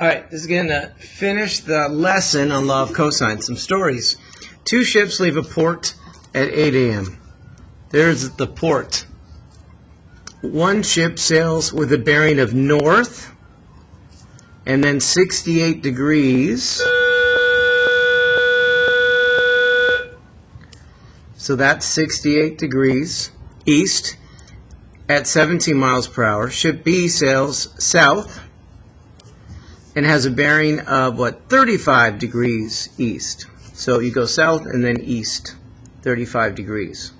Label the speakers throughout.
Speaker 1: All right, this is going to finish the lesson on law of cosines. Some stories. Two ships leave a port at 8 a.m. There's the port. One ship sails with a bearing of north and then 68 degrees. So that's 68 degrees east at 17 miles per hour. Ship B sails south and has a bearing of, 35 degrees east. So you go south and then east, 35 degrees.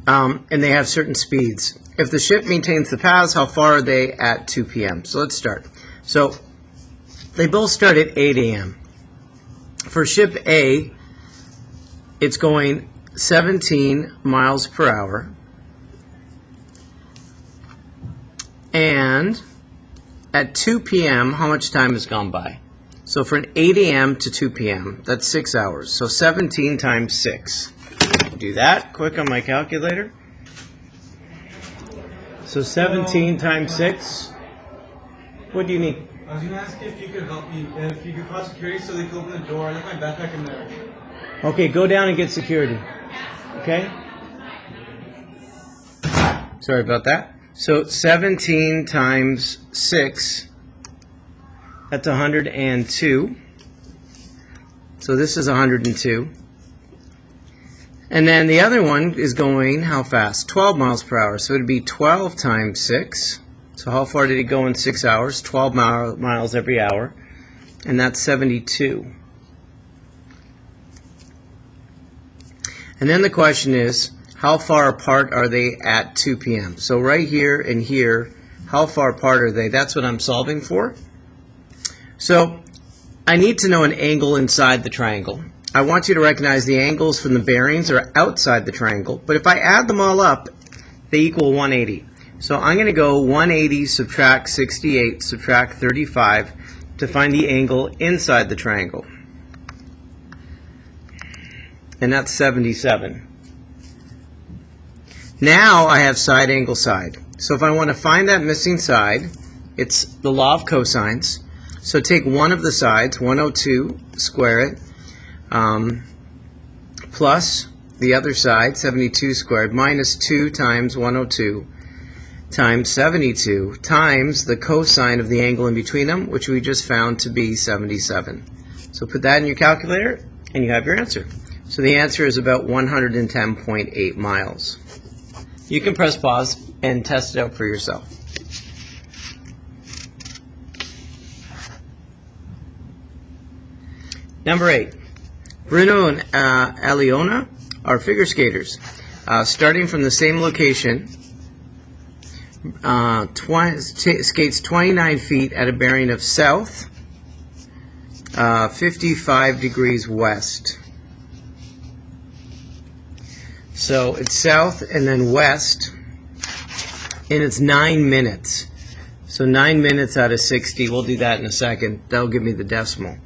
Speaker 1: And they have certain speeds. If the ship maintains the paths, how far are they at 2 p.m.? So let's start. So they both start at 8 a.m. For ship A, it's going 17 miles per hour. And at 2 p.m., how much time has gone by? So from 8 a.m. to 2 p.m., that's 6 hours. So 17 times 6. Do that quick on my calculator. So 17 times 6. What do you need?
Speaker 2: I was going to ask if you could help me, if you could call security so they could open the door. I left my backpack in there.
Speaker 1: Okay, go down and get security. Okay? Sorry about that. So 17 times 6, that's 102. So this is 102. And then the other one is going, how fast? 12 miles per hour. So it would be 12 times 6. So how far did it go in 6 hours? 12 miles every hour. And that's 72. And then the question is, how far apart are they at 2 p.m.? So right here and here, how far apart are they? That's what I'm solving for. So I need to know an angle inside the triangle. I want you to recognize the angles from the bearings are outside the triangle. But if I add them all up, they equal 180. So I'm going to go 180 subtract 68 subtract 35 to find the angle inside the triangle. And that's 77. Now I have side angle side. So if I want to find that missing side, it's the law of cosines. So take one of the sides, 102, square it, plus the other side, 72 squared, minus 2 times 102 times 72 times the cosine of the angle in between them, which we just found to be 77. So put that in your calculator and you have your answer. So the answer is about 110.8 miles. You can press pause and test it out for yourself. Number 8. Bruno and Aliona are figure skaters. Starting from the same location, skates 29 feet at a bearing of south, 55 degrees west. So it's south and then west, and it's 9 minutes. So 9 minutes out of 60, we'll do that in a second. That'll give me the decimal.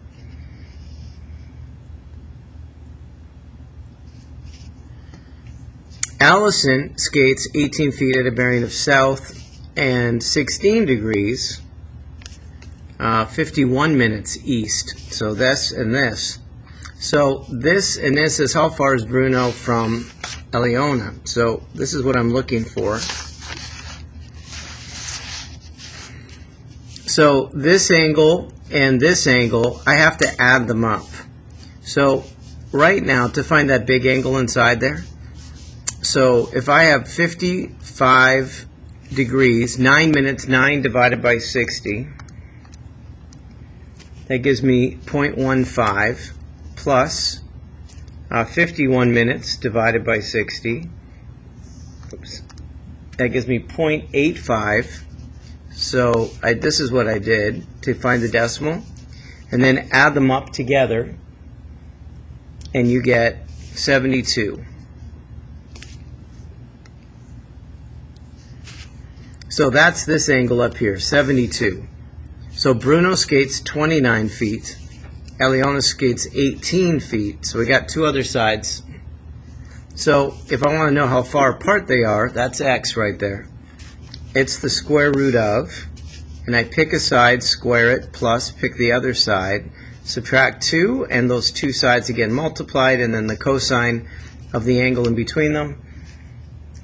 Speaker 1: Allison skates 18 feet at a bearing of south and 16 degrees, 51 minutes east. So this and this. So this and this is how far is Bruno from Aliona. So this is what I'm looking for. So this angle and this angle, I have to add them up. So right now, to find that big angle inside there, so if I have 55 degrees, 9 minutes, 9 divided by 60, that gives me 0.15 plus 51 minutes divided by 60. Oops. That gives me 0.85. So this is what I did to find the decimal. And then add them up together, and you get 72. So that's this angle up here, 72. So Bruno skates 29 feet. Aliona skates 18 feet. So we got two other sides. So if I want to know how far apart they are, that's X right there. it's the square root of, and I pick a side, square it, plus pick the other side, subtract 2, and those two sides again multiplied, and then the cosine of the angle in between them.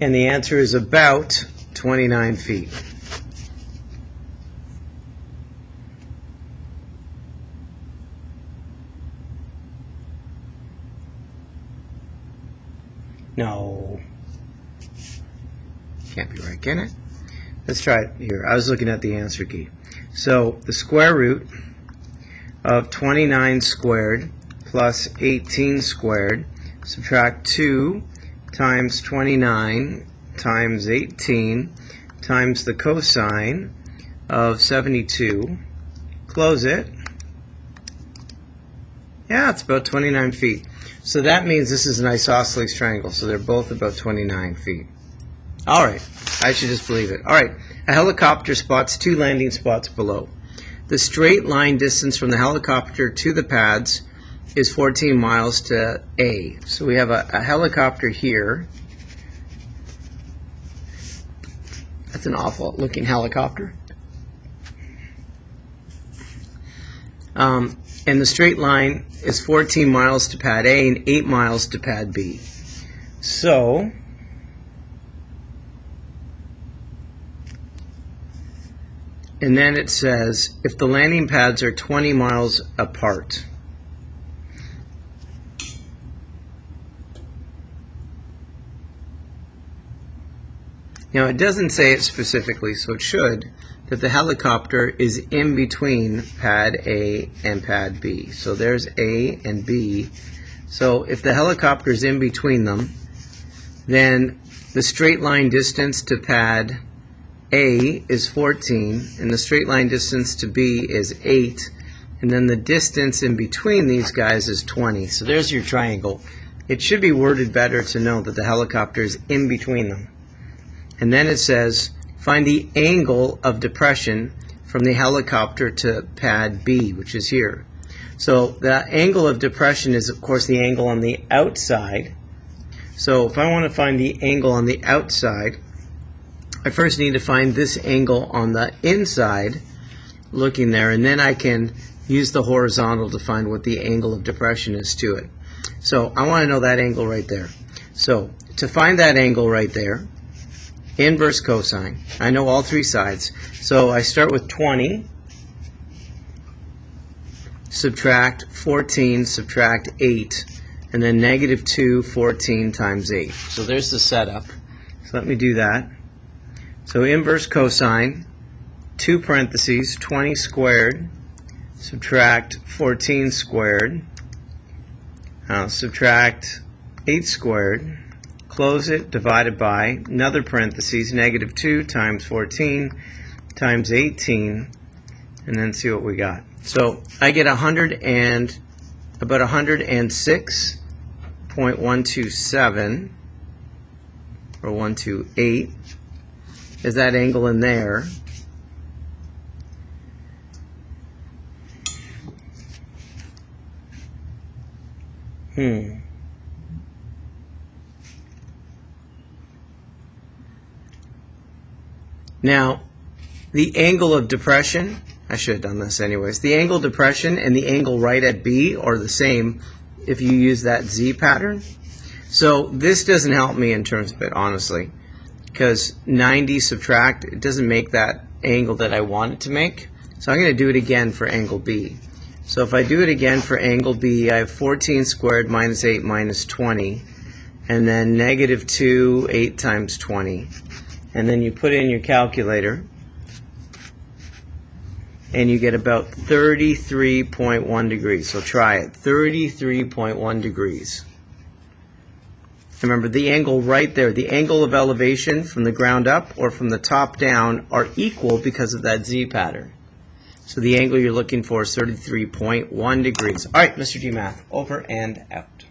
Speaker 1: And the answer is about 29 feet. No. Can't be right, can it? Let's try it here. I was looking at the answer key. So the square root of 29 squared plus 18 squared, subtract 2 times 29 times 18 times the cosine of 72. Close it. Yeah, it's about 29 feet. So that means this is an isosceles triangle, so they're both about 29 feet. All right, I should just believe it. All right, a helicopter spots 2 landing spots below. The straight line distance from the helicopter to the pads is 14 miles to A. So we have a helicopter here. That's an awful looking helicopter. And the straight line is 14 miles to pad A and 8 miles to pad B. So and then it says if the landing pads are 20 miles apart. Now it doesn't say it specifically, so it should, that the helicopter is in between pad A and pad B. So there's A and B. So if the helicopter is in between them, then the straight line distance to pad A is 14, and the straight line distance to B is 8, and then the distance in between these guys is 20. So there's your triangle. It should be worded better to know that the helicopter is in between them. And then it says, find the angle of depression from the helicopter to pad B, which is here. So the angle of depression is, of course, the angle on the outside. So if I want to find the angle on the outside, I first need to find this angle on the inside, looking there, and then I can use the horizontal to find what the angle of depression is to it. So I want to know that angle right there. So to find that angle right there, inverse cosine. I know all 3 sides. So I start with 20, subtract 14, subtract 8, and then negative 2, 14 times 8. So there's the setup. So let me do that. So inverse cosine, 2 parentheses, 20 squared, subtract 14 squared, subtract 8 squared, close it, divided by, another parentheses, negative 2 times 14 times 18, and then see what we got. So I get about 106.127, or 128, is that angle in there. Now, the angle of depression, I should have done this anyways, the angle of depression and the angle right at B are the same if you use that Z pattern. So this doesn't help me in terms of it, honestly, because 90 subtract, it doesn't make that angle that I want it to make. So I'm going to do it again for angle B. So if I do it again for angle B, I have 14 squared minus 8 minus 20, and then negative 2, 8 times 20. And then you put in your calculator, and you get about 33.1 degrees. So try it, 33.1 degrees. Remember, the angle right there, the angle of elevation from the ground up or from the top down are equal because of that Z pattern. So the angle you're looking for is 33.1 degrees. All right, Mr. G Math, over and out.